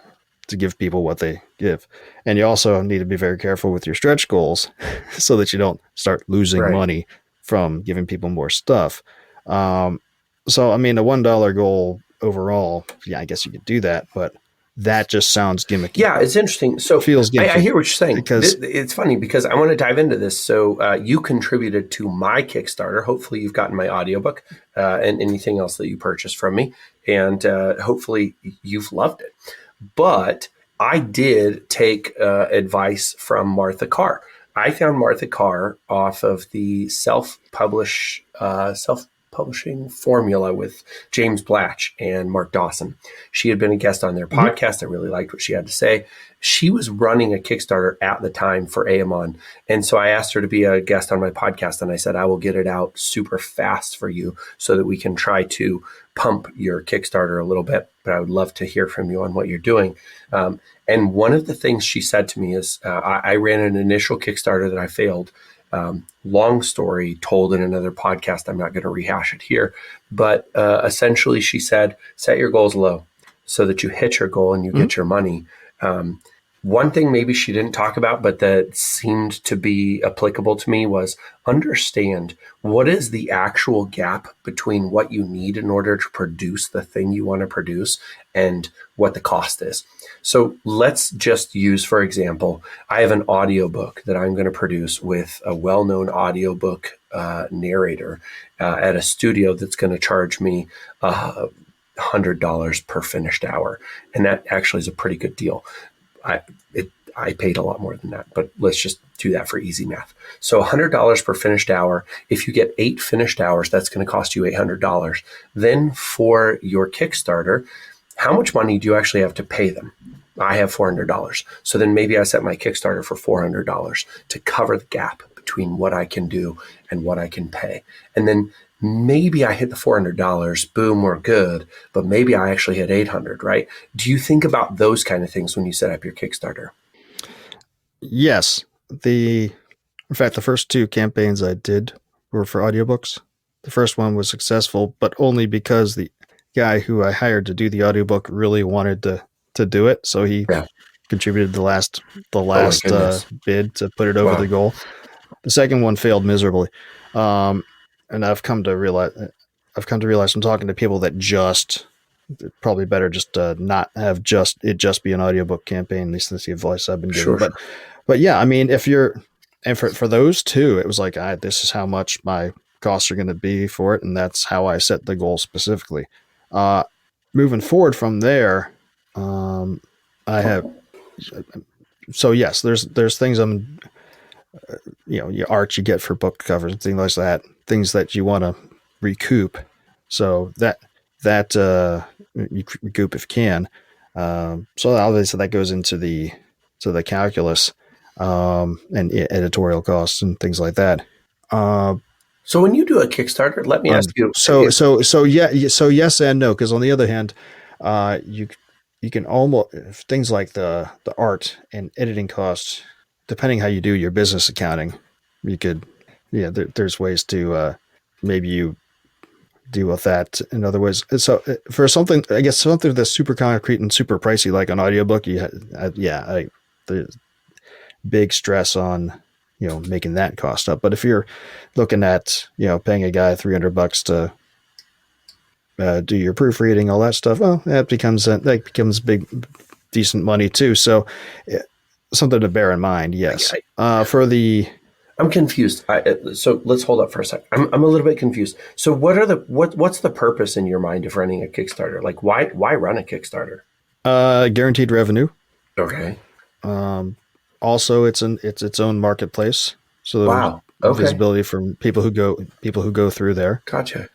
to give people what they give. And you also need to be very careful with your stretch goals so that you don't start losing money from giving people more stuff. So, I mean, a $1 goal overall, I guess you could do that, but that just sounds gimmicky. Yeah, it's interesting. So feels gimmicky. I hear what you're saying. Because it's funny because I want to dive into this. So you contributed to my Kickstarter. Hopefully you've gotten my audiobook and anything else that you purchased from me. And hopefully you've loved it. But I did take advice from Martha Carr. I found Martha Carr off of the self-publishing formula with James Blatch and Mark Dawson. She had been a guest on their podcast. I really liked what she had to say. She was running a Kickstarter at the time for Aemon. And so I asked her to be a guest on my podcast. And I said, I will get it out super fast for you so that we can try to pump your Kickstarter a little bit. But I would love to hear from you on what you're doing. And one of the things she said to me is, I ran an initial Kickstarter that I failed. Long story told in another podcast. I'm not going to rehash it here. But essentially, she said, set your goals low so that you hit your goal and you get your money. One thing maybe she didn't talk about, but that seemed to be applicable to me was understand what is the actual gap between what you need in order to produce the thing you want to produce and what the cost is. So let's just use, for example, I have an audiobook that I'm going to produce with a well-known audiobook narrator at a studio that's going to charge me $100 per finished hour. And that actually is a pretty good deal. I paid a lot more than that, but let's just do that for easy math. So $100 per finished hour. If you get 8 finished hours, that's going to cost you $800. Then for your Kickstarter, how much money do you actually have to pay them? I have $400. So then maybe I set my Kickstarter for $400 to cover the gap between what I can do and what I can pay. And then maybe I hit the $400, boom, we're good, but maybe I actually hit $800, right? Do you think about those kind of things when you set up your Kickstarter? Yes. In fact, the first 2 campaigns I did were for audiobooks. The first one was successful, but only because the guy who I hired to do the audiobook really wanted to do it. So he contributed the last bid to put it over the goal. The second one failed miserably. And I've come to realize from talking to people that probably better just not have just be an audiobook campaign. At least that's the advice I've been given. But yeah, I mean, for those 2, it was like, this is how much my costs are going to be for it, and that's how I set the goal specifically. Moving forward from there, I have. So yes, there's things I'm, your art you get for book covers and things like that, things that you want to recoup. So that you recoup if you can. So obviously that goes into the calculus, and editorial costs and things like that. So when you do a Kickstarter, let me ask you. So yes and no, because on the other hand, you can almost things like the art and editing costs, depending how you do your business accounting, you could there's ways to maybe you deal with that in other ways. So for something, I guess something that's super concrete and super pricey, like an audiobook, the big stress on making that cost up. But if you're looking at paying a guy $300 to do your proofreading, all that stuff, well, that becomes big, decent money too. So something to bear in mind. Yes. I'm confused. So let's hold up for a sec. I'm a little bit confused. So what's the purpose in your mind of running a Kickstarter? Like why run a Kickstarter? Guaranteed revenue. Okay. Also, it's its own marketplace. So wow. Okay. Visibility from people who go through there. Gotcha.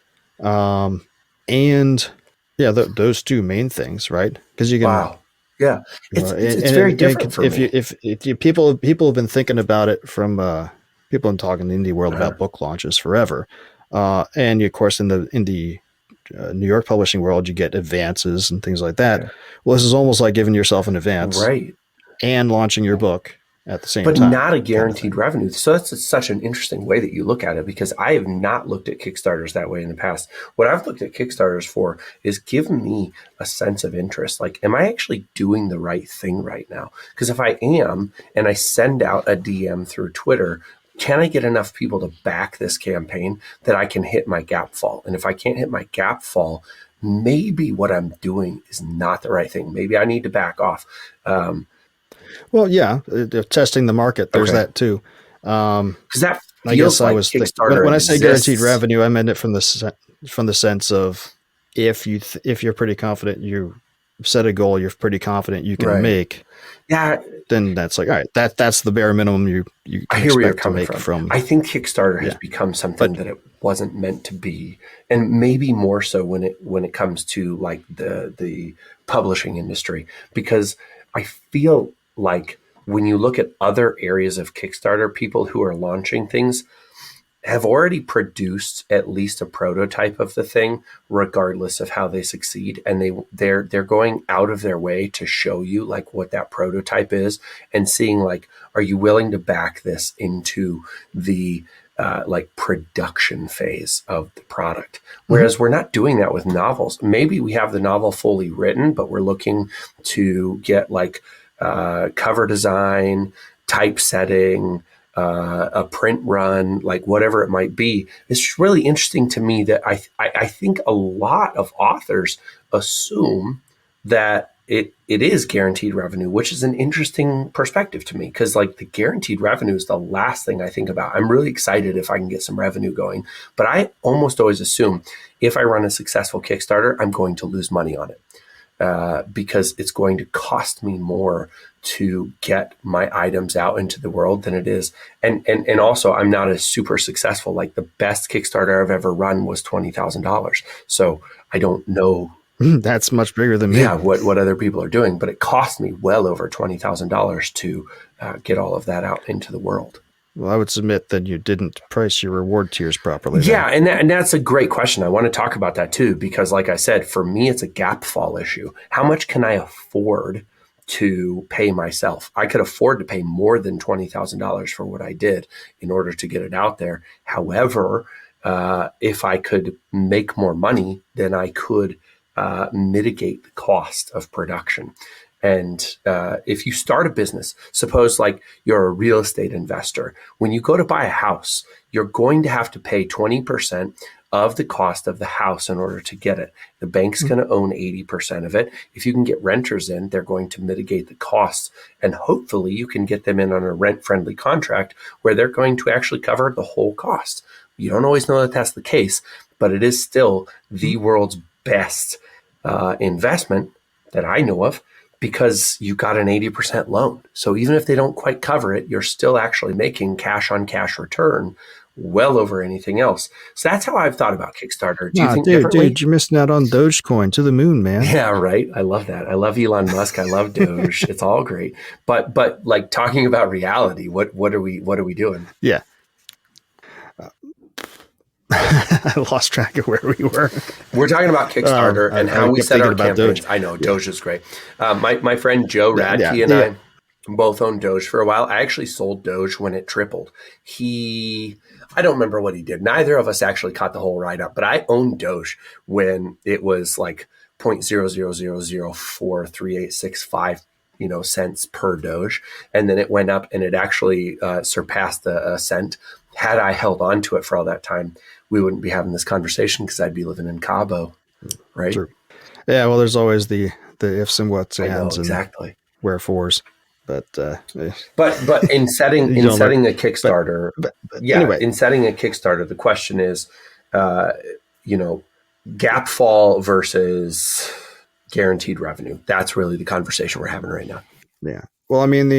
And yeah, those two main things, right? Because you can. Wow. Yeah, it's very different for me. If people have been thinking about it from people have been talking in the indie world about book launches forever, and of course in the New York publishing world, you get advances and things like that. Okay. Well, this is almost like giving yourself an advance, right, and launching your book at the same time. But not a guaranteed revenue. So that's such an interesting way that you look at it, because I have not looked at Kickstarters that way in the past. What I've looked at Kickstarters for is give me a sense of interest. Like, am I actually doing the right thing right now? Because if I am, and I send out a DM through Twitter, can I get enough people to back this campaign that I can hit my gap fall? And if I can't hit my gap fall, maybe what I'm doing is not the right thing. Maybe I need to back off. Well, yeah, testing the market. There's that too. Because that I guess like I was when I say guaranteed revenue, I meant it from the sense of if you're pretty confident you set a goal, you're pretty confident you can make. Yeah, then that's like, all right, that's the bare minimum you I hear where you're coming from. I think Kickstarter has become something that it wasn't meant to be, and maybe more so when it comes to like the publishing industry, because I feel like when you look at other areas of Kickstarter, people who are launching things have already produced at least a prototype of the thing, regardless of how they succeed. And they're going out of their way to show you like what that prototype is, and seeing like, are you willing to back this into the like production phase of the product? Whereas we're not doing that with novels. Maybe we have the novel fully written, but we're looking to get like cover design, typesetting, a print run, like whatever it might be. It's really interesting to me that I think a lot of authors assume that it is guaranteed revenue, which is an interesting perspective to me, because like the guaranteed revenue is the last thing I think about. I'm really excited if I can get some revenue going, but I almost always assume if I run a successful Kickstarter, I'm going to lose money on it. Because it's going to cost me more to get my items out into the world than it is. And also, I'm not as super successful. Like the best Kickstarter I've ever run was $20,000. So I don't know. That's much bigger than me. Yeah, what other people are doing. But it cost me well over $20,000 to get all of that out into the world. Well, I would submit that you didn't price your reward tiers properly. Yeah, and that's a great question. I want to talk about that too, because like I said, for me, it's a gap fall issue. How much can I afford to pay myself? I could afford to pay more than $20,000 for what I did in order to get it out there. However, if I could make more money, then I could mitigate the cost of production. And if you start a business, suppose like you're a real estate investor, when you go to buy a house, you're going to have to pay 20% of the cost of the house in order to get it. The bank's going to own 80% of it. If you can get renters in, they're going to mitigate the costs. And hopefully you can get them in on a rent-friendly contract where they're going to actually cover the whole cost. You don't always know that that's the case, but it is still the world's best investment that I know of, because you got an 80% loan. So even if they don't quite cover it, you're still actually making cash on cash return well over anything else. So that's how I've thought about Kickstarter. Do you think differently? Dude, you're missing out on Dogecoin to the moon, man. Yeah, right. I love that. I love Elon Musk. I love Doge. It's all great. But like, talking about reality, what are we doing? Yeah. I lost track of where we were. We're talking about Kickstarter and how we set our campaigns. Doge. I know Doge is great. My friend Joe Radke and I both owned Doge for a while. I actually sold Doge when it tripled. I don't remember what he did. Neither of us actually caught the whole ride up, but I owned Doge when it was like 0.000043865 cents per Doge, and then it went up and it actually surpassed a cent. Had I held on to it for all that time, we wouldn't be having this conversation, because I'd be living in Cabo, right? True. Yeah, well, there's always the ifs and whats and ands exactly. and wherefores. But in setting a Kickstarter, anyway. In setting a Kickstarter, the question is, gap fall versus guaranteed revenue. That's really the conversation we're having right now. Yeah. Well, I mean,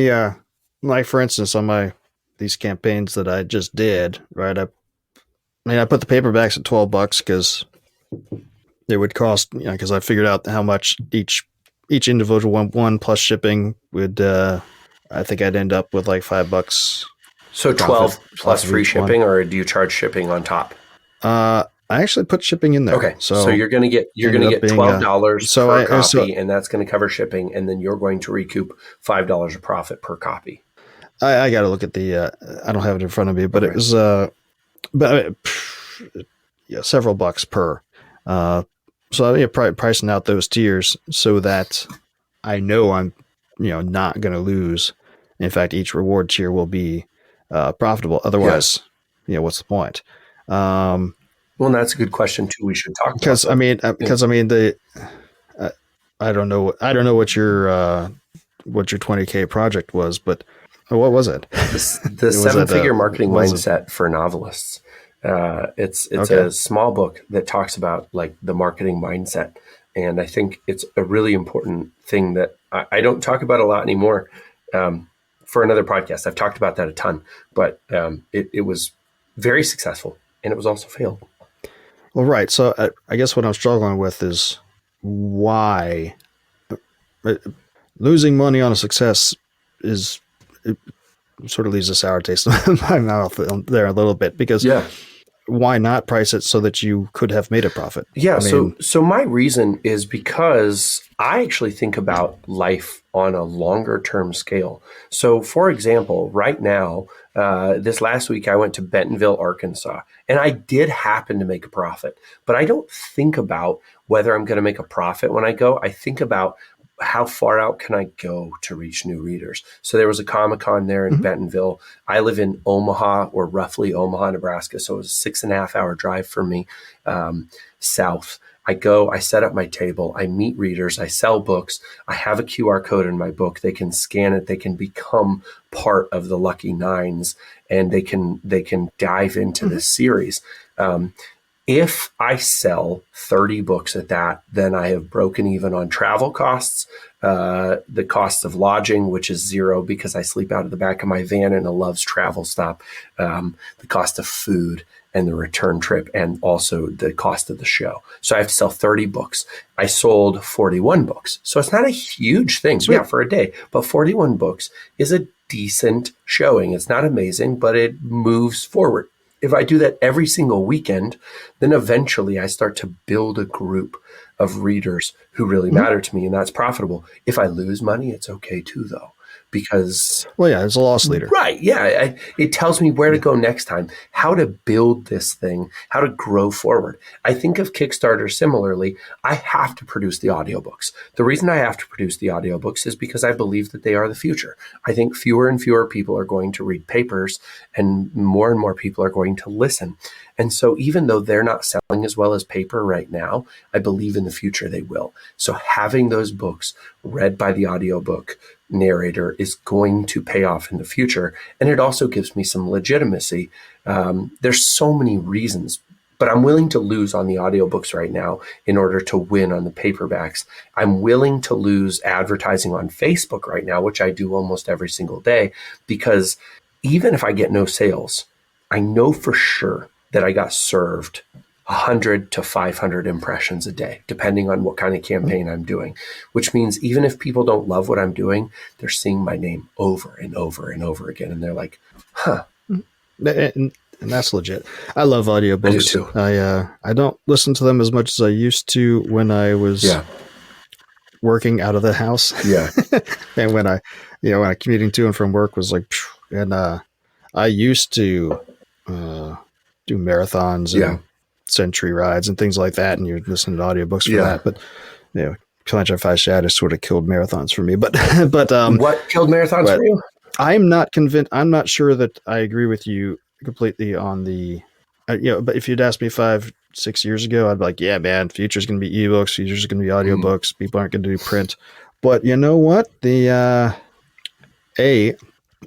like for instance, on these campaigns that I just did, right? I put the paperbacks at $12 because it would cost, because I figured out how much each individual one plus shipping would, I think I'd end up with like $5. So 12 plus free shipping, or do you charge shipping on top? I actually put shipping in there. Okay. So you're going to get $12 per copy, and that's going to cover shipping. And then you're going to recoup $5 of profit per copy. I got to look at I don't have it in front of me, but it was, several bucks per. So pricing out those tiers so that I know I'm, not going to lose. In fact, each reward tier will be profitable. Otherwise, what's the point? Well, that's a good question too. We should talk because I mean, I don't know what your 20K project was, but what was it? The 7-figure marketing mindset for novelists. It's a small book that talks about like the marketing mindset. And I think it's a really important thing that I don't talk about a lot anymore. For another podcast, I've talked about that a ton, but it was very successful, and it was also failed. Well, right. So I guess what I'm struggling with is why losing money on a success it sort of leaves a sour taste in my mouth there a little bit, because why not price it so that you could have made a profit? Yeah. So my reason is because I actually think about life on a longer term scale. So for example, right now, this last week I went to Bentonville, Arkansas, and I did happen to make a profit, but I don't think about whether I'm going to make a profit when I go. I think about how far out can I go to reach new readers? So there was a Comic-Con there in Bentonville. I live in Omaha, or roughly Omaha, Nebraska. So it was a 6.5-hour drive for me south. I go, I set up my table, I meet readers, I sell books. I have a QR code in my book. They can scan it. They can become part of the Lucky Nines, and they can dive into this series. If I sell 30 books at that, then I have broken even on travel costs, the cost of lodging, which is zero because I sleep out of the back of my van in a Love's travel stop, the cost of food and the return trip, and also the cost of the show. So I have to sell 30 books. I sold 41 books. So it's not a huge thing, for a day, but 41 books is a decent showing. It's not amazing, but it moves forward. If I do that every single weekend, then eventually I start to build a group of readers who really matter to me, and that's profitable. If I lose money, it's okay too, though, because... Well, yeah, it's a loss leader. Right, yeah. It tells me where to go next time, how to build this thing, how to grow forward. I think of Kickstarter similarly. I have to produce the audiobooks. The reason I have to produce the audiobooks is because I believe that they are the future. I think fewer and fewer people are going to read papers, and more people are going to listen. And so even though they're not selling as well as paper right now, I believe in the future they will. So having those books read by the audiobook narrator is going to pay off in the future. And it also gives me some legitimacy. There's so many reasons, but I'm willing to lose on the audiobooks right now in order to win on the paperbacks. I'm willing to lose advertising on Facebook right now, which I do almost every single day, because even if I get no sales, I know for sure that I got served 100 to 500 impressions a day, depending on what kind of campaign I'm doing, which means even if people don't love what I'm doing, they're seeing my name over and over and over again. And they're like, huh. And that's legit. I love audiobooks. I do too. I don't listen to them as much as I used to when I was working out of the house. Yeah. And when I'm commuting to and from work was like, and I used to do marathons and century rides and things like that. And you're listening to audiobooks for that. But, Planche Five Shadows sort of killed marathons for me. But what killed marathons for you? I'm not convinced. I'm not sure that I agree with you completely on the, but if you'd asked me 5-6 years ago, I'd be like, yeah, man, future's going to be ebooks. Future's going to be audiobooks. People aren't going to do print. But you know what?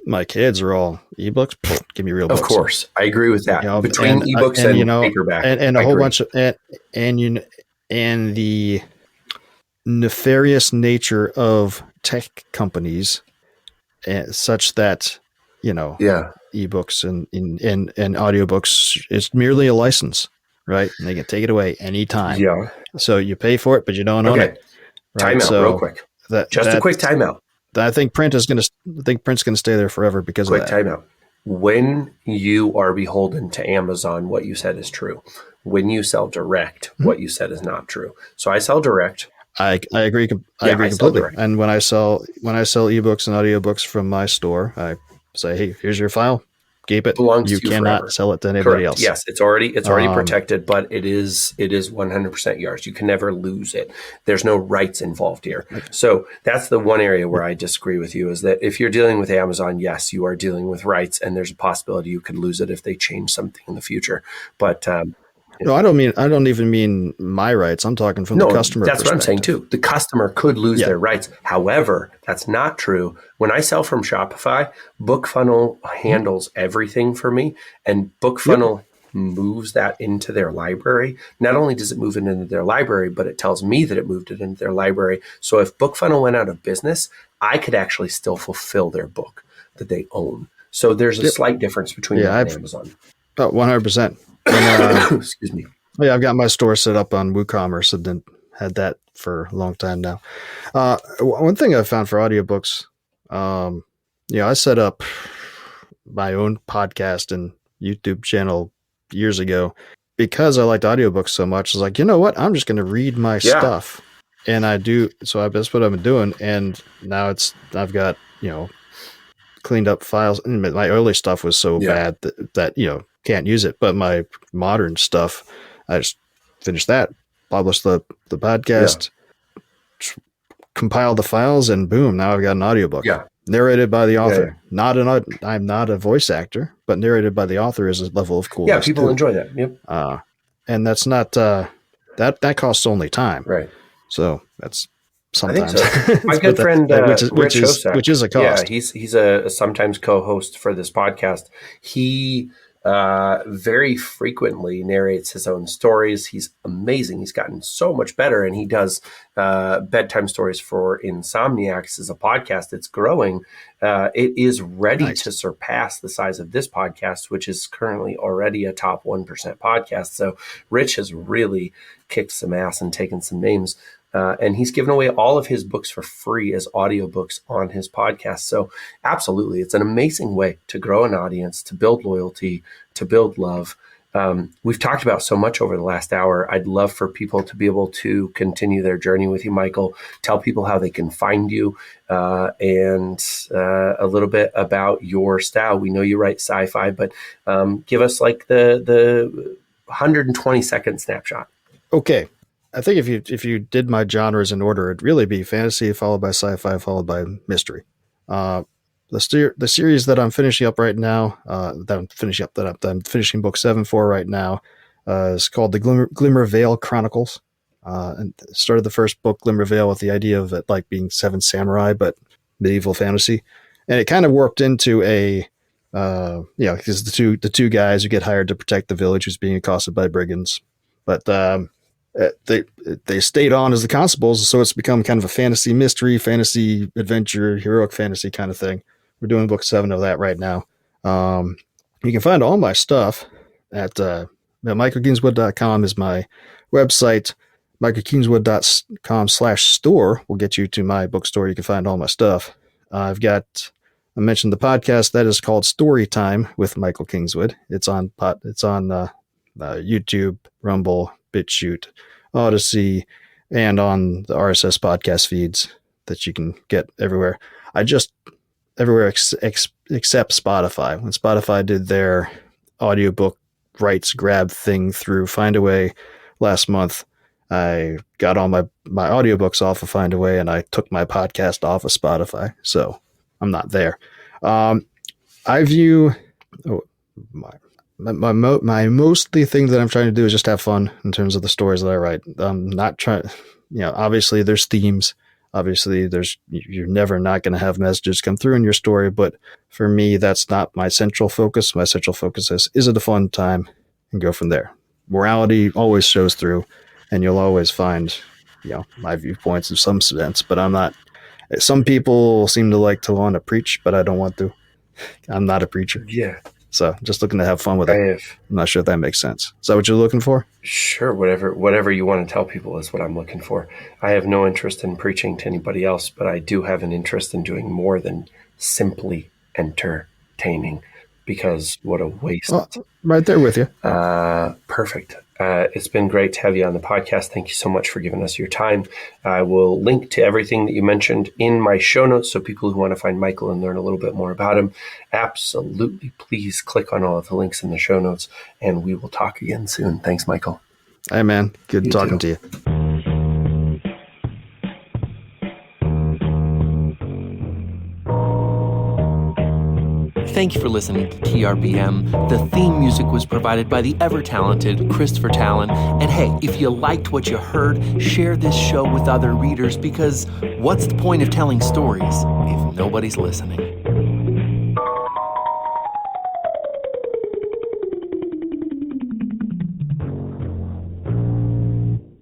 My kids are all ebooks. Give me real books. Of course. I agree with that. Between ebooks and paperback. And a whole bunch of, and the nefarious nature of tech companies, such that, ebooks and audiobooks is merely a license, right? And they can take it away anytime. Yeah. So you pay for it, but you don't own it. Right? Timeout, real quick. A quick timeout. I think print's going to stay there forever because of that. Quick timeout. When you are beholden to Amazon, what you said is true. When you sell direct, what you said is not true. So I sell direct. I agree. I agree completely. And when I sell ebooks and audiobooks from my store, I say, hey, here's your file. Keep it. Belongs you to you cannot forever. Sell it to anybody else. Yes, it's already protected, but it is 100% yours. You can never lose it. There's no rights involved here. So that's the one area where I disagree with you, is that if you're dealing with Amazon, yes, you are dealing with rights, and there's a possibility you could lose it if they change something in the future. But no, I don't even mean my rights. I'm talking from the customer. That's what I'm saying too. The customer could lose their rights. However, that's not true. When I sell from Shopify, BookFunnel handles everything for me, and BookFunnel moves that into their library. Not only does it move it into their library, but it tells me that it moved it into their library. So if BookFunnel went out of business, I could actually still fulfill their book that they own. So there's a slight difference between that and Amazon. Oh, 100%. Excuse me. Yeah, I've got my store set up on WooCommerce and then had that for a long time now. One thing I found for audiobooks, I set up my own podcast and YouTube channel years ago because I liked audiobooks so much. I was like, you know what? I'm just going to read my stuff. And I do. So that's what I've been doing. And now I've got, cleaned up files. And my early stuff was so bad that can't use it. But my modern stuff, I just finished that, published the podcast, compiled the files, and boom, now I've got an audiobook. Yeah. Narrated by the author. I'm not a voice actor, but narrated by the author is a level of coolness. Yeah, people enjoy that. Yep. And that's not that costs only time. Right. So that's sometimes. I think so. My good friend which is a cost. Yeah, he's a sometimes co-host for this podcast. He very frequently narrates his own stories. He's amazing. He's gotten so much better, and he does bedtime stories for insomniacs as a podcast. It's growing. It is ready to surpass the size of this podcast, which is currently already a top 1% podcast. So Rich has really kicked some ass and taken some names. And he's given away all of his books for free as audiobooks on his podcast. So absolutely, it's an amazing way to grow an audience, to build loyalty, to build love. We've talked about so much over the last hour. I'd love for people to be able to continue their journey with you, Michael. Tell people how they can find you and a little bit about your style. We know you write sci-fi, but give us like the 120-second snapshot. Okay. I think if you did my genres in order, it'd really be fantasy followed by sci-fi followed by mystery. The series that I'm finishing up right now, that I'm finishing book 7 for right now, is called the Glimmer Vale Chronicles. And started the first book, Glimmer Vale, with the idea of it like being 7 samurai, but medieval fantasy. And it kind of warped into a, because the two guys who get hired to protect the village who's being accosted by brigands, but they stayed on as the constables, so it's become kind of a fantasy mystery, fantasy adventure, heroic fantasy kind of thing. We're doing book 7 of that right now. You can find all my stuff at michaelkingswood.com is my website. michaelkingswood.com/store will get you to my bookstore. You can find all my stuff. I mentioned the podcast that is called Story Time with Michael Kingswood. It's on YouTube, Rumble, BitChute, Odyssey, and on the RSS podcast feeds that you can get everywhere. Everywhere except Spotify. When Spotify did their audiobook rights grab thing through Findaway last month, I got all my audiobooks off of Findaway and I took my podcast off of Spotify. So I'm not there. I view my mostly thing that I'm trying to do is just have fun in terms of the stories that I write. I'm not trying, obviously there's themes. Obviously you're never not going to have messages come through in your story. But for me, that's not my central focus. My central focus is it a fun time, and go from there. Morality always shows through, and you'll always find, my viewpoints in some sense, but I'm not. Some people seem to like to want to preach, but I don't want to. I'm not a preacher. Yeah. So just looking to have fun with it. I'm not sure if that makes sense. Is that what you're looking for? Sure. Whatever you want to tell people is what I'm looking for. I have no interest in preaching to anybody else, but I do have an interest in doing more than simply entertaining, because what a waste. Well, right there with you. Perfect. It's been great to have you on the podcast. Thank you so much for giving us your time. I will link to everything that you mentioned in my show notes, so people who want to find Michael and learn a little bit more about him, absolutely please click on all of the links in the show notes, and we will talk again soon. Thanks, Michael. Hey, man. Good talking to you. Thank you for listening to TRBM. The theme music was provided by the ever-talented Christopher Talon. And hey, if you liked what you heard, share this show with other readers, because what's the point of telling stories if nobody's listening?